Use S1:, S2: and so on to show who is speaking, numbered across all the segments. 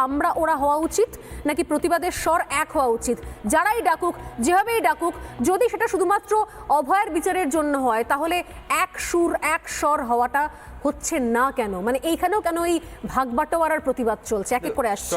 S1: আমরা ওরা হওয়া উচিত, নাকি প্রতিবাদের স্বর এক হওয়া উচিত? যারাই ডাকুক, যেভাবেই ডাকুক, যদি সেটা শুধুমাত্র অভয়ের বিচারের জন্য হয়, তাহলে এক সুর এক স্বর হওয়াটা হচ্ছে না কেন? মানে এইখানেও কেন এই ভাগবাটোয়ারার প্রতিবাদ চলছে? এক এক করে আসছে।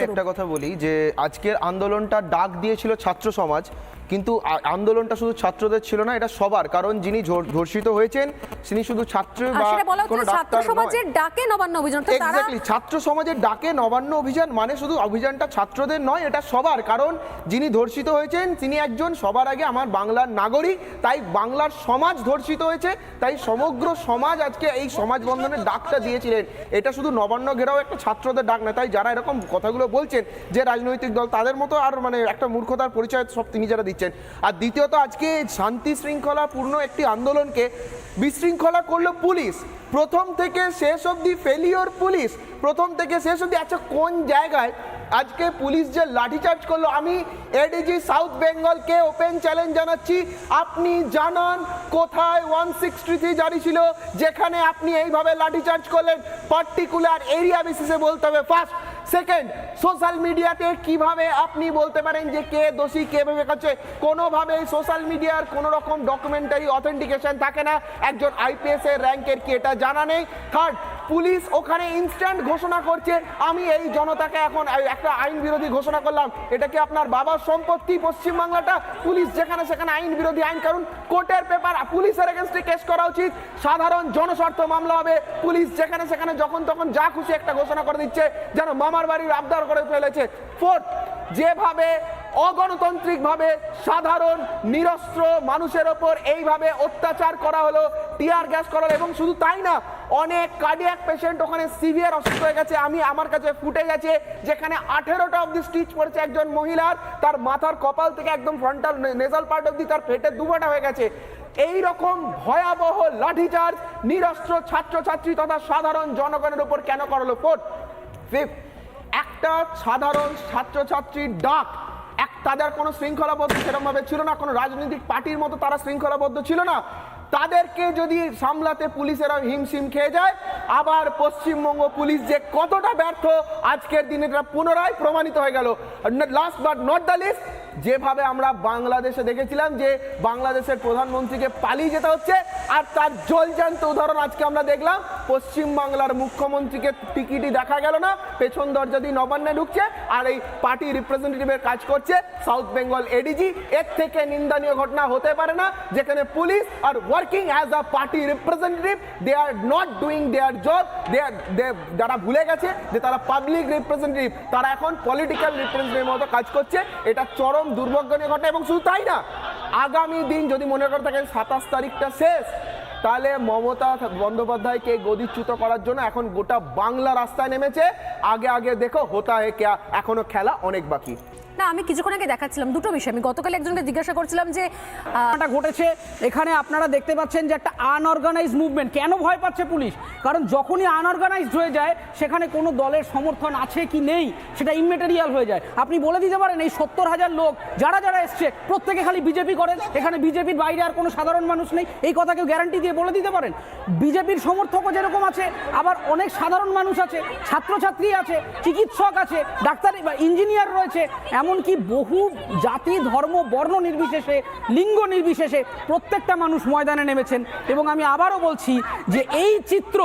S2: একটা কথা বলি যে আজকের আন্দোলনটা ডাক দিয়েছিল ছাত্র সমাজ, কিন্তু আন্দোলনটা শুধু ছাত্রদের ছিল না, এটা সবার। কারণ যিনি ধর্ষিত হয়েছেন তিনি শুধু ছাত্র বা কোনো
S1: ছাত্র সমাজের ডাকে নবান্ন অভিযান,
S2: এক্স্যাক্টলি ছাত্র সমাজের ডাকে নবান্ন অভিযান মানে শুধু অভিযানটা ছাত্রদের নয়, এটা সবার। কারণ যিনি ধর্ষিত হয়েছেন তিনি একজন সবার আগে আমার বাংলার নাগরিক, তাই বাংলার সমাজ ধর্ষিত হয়েছে, তাই সমগ্র সমাজ আজকে এই সমাজ বন্ধনের ডাকটা দিয়েছিলেন। এটা শুধু নবান্ন ঘেরাও একটা ছাত্রদের ডাক না। তাই যারা এরকম কথাগুলো বলছেন যে রাজনৈতিক দল, তাদের মতো আর মানে একটা মূর্খতার পরিচয় সব তিনি যারা দিচ্ছেন। আর দ্বিতীয়ত আজকে শান্তি শৃঙ্খলা পূর্ণ একটি আন্দোলনকে বিশৃঙ্খলা করলো পুলিশ। প্রথম থেকে শেষ অবধি ফেলিওর পুলিশ, প্রথম থেকে শেষ অবধি। আচ্ছা, কোন জায়গায় আজকে পুলিশ যে লাঠিচার্জ করলো, আমি এডিজি সাউথ বেঙ্গলকে ওপেন চ্যালেঞ্জ জানাচ্ছি, আপনি জানান কোথায় 163 জারি ছিল যেখানে আপনি এইভাবে লাঠিচার্জ করলেন? পার্টিকুলার এরিয়া বেসিসে বলতে হবে ফার্স্ট। সেকেন্ড, সোশ্যাল মিডিয়াতে কিভাবে আপনি বলতে পারেন যে কে দোষী কে ভেবে করছে? কোনোভাবেই সোশ্যাল মিডিয়ার কোনো রকম ডকুমেন্টারি অথেন্টিকেশন থাকে না। একজন আইপিএস এর র্যাঙ্কের কি এটা জানা নেই? থার্ড, পুলিশ ওখানে ইনস্ট্যান্ট ঘোষণা করছে আমি এই জনতাকে এখন একটা আইন বিরোধী ঘোষণা করলাম। এটা কি আপনার বাবার সম্পত্তি পশ্চিমবাংলাটা? পুলিশ যেখানে সেখানে আইন বিরোধী আইন, কারণ কোর্টের পেপার, পুলিশের এগেনস্টে কেস করা উচিত, সাধারণ জনস্বার্থ মামলা হবে। পুলিশ যেখানে সেখানে যখন তখন যা খুশি একটা ঘোষণা করে দিচ্ছে, যেন মামার বাড়ির আবদার করে ফেলেছে। ফোর্থ, যেভাবে অগণতান্ত্রিকভাবে সাধারণ নিরস্ত্র মানুষের ওপর এইভাবে অত্যাচার করা হলো, টিয়ার গ্যাস করা হলো, এবং শুধু তাই না, অনেক কার্ডিয়াক পেশেন্ট ওখানে সিভিয়ার অসুস্থ হয়ে গেছে। আমার কাছে ফুটে গেছে যেখানে 18টা অব্দি স্টিচ পড়েছে একজন মহিলার, তার মাথার কপাল থেকে একদম ফ্রন্টাল নেজাল পার্ট অব্দি তার পেটের দুফাটা হয়ে গেছে। এই রকম ভয়াবহ লাঠিচার্জ নিরস্ত্র ছাত্রছাত্রী তথা সাধারণ জনগণের উপর কেন করলো? ফোর্থ, ফিফথ, একটা সাধারণ ছাত্রছাত্রীর ডাক, তাদের কোনো শৃঙ্খলাবদ্ধ সেরকমভাবে ছিল না, কোনো রাজনৈতিক পার্টির মতো তারা শৃঙ্খলাবদ্ধ ছিল না। তাদেরকে যদি সামলাতে পুলিশেরা হিমশিম খেয়ে যায়, আবার পশ্চিমবঙ্গ পুলিশ যে কতটা ব্যর্থ আজকের দিনে এটা পুনরায় প্রমাণিত হয়ে গেল। Last but not the least, যেভাবে আমরা বাংলাদেশে দেখেছিলাম যে বাংলাদেশের প্রধানমন্ত্রীকে পালিয়ে যেতে হচ্ছে, আর তার জলজ্যান্ত উদাহরণ আজকে আমরা দেখলাম। পশ্চিমবাংলার মুখ্যমন্ত্রীকে টিকিটই দেখা গেল না, পেছন দরজা দিয়ে নবান্নে ঢুকছে, আর এই পার্টি রিপ্রেজেন্টেটিভের কাজ করছে সাউথ বেঙ্গল এডিজি। এর থেকে নিন্দনীয় ঘটনা হতে পারে না, যেখানে পুলিশ আর working as a party representative, they are not doing their job. যারা ভুলে গেছে যে তারা পাবলিক রিপ্রেজেন্টেটিভ, তারা এখন পলিটিক্যাল রিপ্রেজেন্টেটিভ মতো কাজ করছে। এটা চরম দুর্ভাগ্যজনক ঘটনা। এবং শুধু তাই না, আগামী দিন যদি মনে করে থাকেন 27 তারিখটা শেষ, তাহলে মমতা বন্দ্যোপাধ্যায়কে গদিচ্যুত করার জন্য এখন গোটা বাংলা রাস্তায় নেমেছে। আগে আগে দেখো হোতা হে ক্যা, এখনো খেলা অনেক বাকি।
S1: না, আমি কিছুক্ষণ আগে দেখাচ্ছিলাম দুটো বিষয়। আমি গতকাল একজনকে জিজ্ঞাসা করছিলাম যে
S3: ঘটেছে এখানে, আপনারা দেখতে পাচ্ছেন যে একটা আনঅর্গানাইজ মুভমেন্ট। কেন ভয় পাচ্ছে পুলিশ? কারণ যখনই আনঅর্গানাইজড হয়ে যায়, সেখানে কোনো দলের সমর্থন আছে কি নেই সেটা ইমমেটেরিয়াল হয়ে যায়। আপনি বলে দিতে পারেন এই 70,000 লোক যারা যারা এসছে প্রত্যেকে খালি বিজেপি করেন, এখানে বিজেপির বাইরে আর কোনো সাধারণ মানুষ নেই, এই কথা কেউ গ্যারান্টি দিয়ে বলে দিতে পারেন? বিজেপির সমর্থকও যেরকম আছে, আবার অনেক সাধারণ মানুষ আছে, ছাত্রছাত্রী আছে, চিকিৎসক আছে, ডাক্তার বা ইঞ্জিনিয়ার রয়েছে, এমনকি বহু জাতি ধর্ম বর্ণ নির্বিশেষে, লিঙ্গ নির্বিশেষে প্রত্যেকটা মানুষ ময়দানে নেমেছেন। এবং আমি আবারও বলছি যে এই চিত্র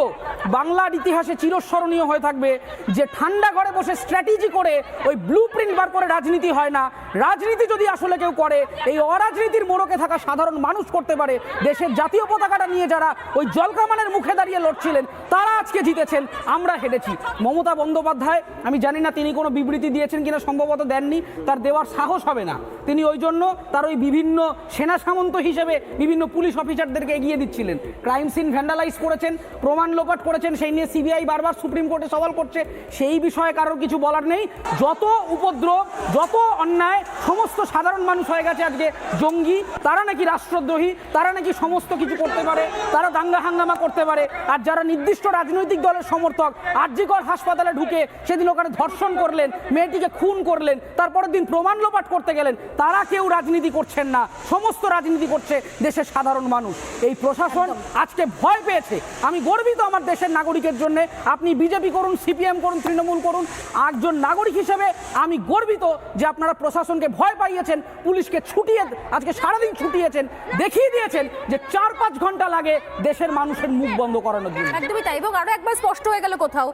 S3: বাংলার ইতিহাসে চিরস্মরণীয় হয়ে থাকবে, যে ঠান্ডা ঘরে বসে স্ট্র্যাটেজি করে ওই ব্লু প্রিন্ট বার করে রাজনীতি হয় না। রাজনীতি যদি আসলে কেউ করে, এই অরাজনীতির মোড়কে থাকা সাধারণ মানুষ করতে পারে। দেশের জাতীয় পতাকাটা নিয়ে যারা ওই জলকামানের মুখে দাঁড়িয়ে লড়ছিলেন, তারা আজকে জিতেছেন, আমরা হেরেছি। মমতা বন্দ্যোপাধ্যায়, আমি জানি না তিনি কোনো বিবৃতি দিয়েছেন কিনা, সম্ভবত দেননি, তার দেওয়ার সাহস হবে না। তিনি ওই জন্য তার ওই বিভিন্ন সেনা সামন্ত হিসেবে বিভিন্ন পুলিশ অফিসারদেরকে এগিয়ে দিচ্ছিলেন। ক্রাইম সিন ভ্যান্ডালাইজ করেছেন, প্রমাণ লোপাট করেছেন, সেই নিয়ে সিবিআই বারবার সুপ্রিম কোর্টে সওয়াল করছে। সেই বিষয়ে কারোর কিছু বলার নেই। যত উপদ্রব, যত অন্যায়, সমস্ত সাধারণ মানুষ হয়ে গেছে আজকে জঙ্গি। তারা নাকি রাষ্ট্রদ্রোহী, তারা নাকি সমস্ত কিছু করতে পারে, তারা দাঙ্গা হাঙ্গামা করতে পারে। আর যারা নির্দিষ্ট রাজনৈতিক দলের সমর্থক, আরজিকর হাসপাতালে ঢুকে সেদিন ওখানে ধর্ষণ করলেন, মেয়েটিকে খুন করলেন, তারপর তারপরের দিন প্রমাণ লোপাট করতে গেলেন, তারা কেউ রাজনীতি করছেন না, সমস্ত রাজনীতি করছে দেশের সাধারণ মানুষ। এই প্রশাসন আজকে ভয় পেয়েছে। আমি গর্বিত আমার দেশের নাগরিকের জন্য। আপনি বিজেপি করুন, সিপিএম করুন, তৃণমূল করুন, একজন নাগরিক হিসেবে আমি গর্বিত যে আপনারা প্রশাসনকে ভয় পাইয়েছেন, পুলিশকে ছুটিয়ে আজকে সারাদিন ছুটিয়েছেন, দেখিয়ে দিয়েছেন যে 4-5 ঘন্টা লাগে দেশের মানুষের মুখ বন্ধ করানোর জন্য।
S1: একদমই তাই। এবং আরো একবার স্পষ্ট হয়ে গেল কোথাও,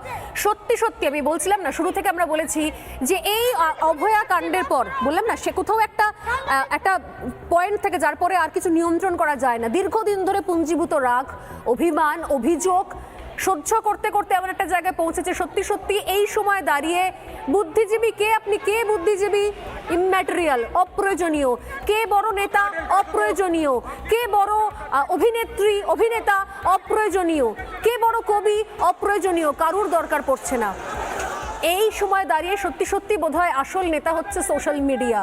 S1: সত্যি সত্যি আমি বলছিলাম না, শুরু থেকে আমরা বলেছি যে এই অভয়া কাণ্ডের পর বললাম না, সে কোথাও একটা পয়েন্ট থেকে যার পরে আর কিছু নিয়ন্ত্রণ করা যায় না। দীর্ঘদিন ধরে পুঞ্জীভূত রাগ, অভিমান, অভিযোগ সহ্য করতে করতে এমন একটা জায়গায় পৌঁছেছে। সত্যি সত্যি এই সময় দাঁড়িয়ে বুদ্ধিজীবী কে, আপনি কে বুদ্ধিজীবী, ইম্যাটেরিয়াল, অপ্রয়োজনীয়। কে বড় নেতা, অপ্রয়োজনীয়। কে বড় অভিনেত্রী, অভিনেতা, অপ্রয়োজনীয়। কে বড় কবি, অপ্রয়োজনীয়। কারুর দরকার পড়ছে না। এই সময় দাঁড়িয়ে সত্যি সত্যি বোধহয় আসল নেতা হচ্ছে সোশ্যাল মিডিয়া।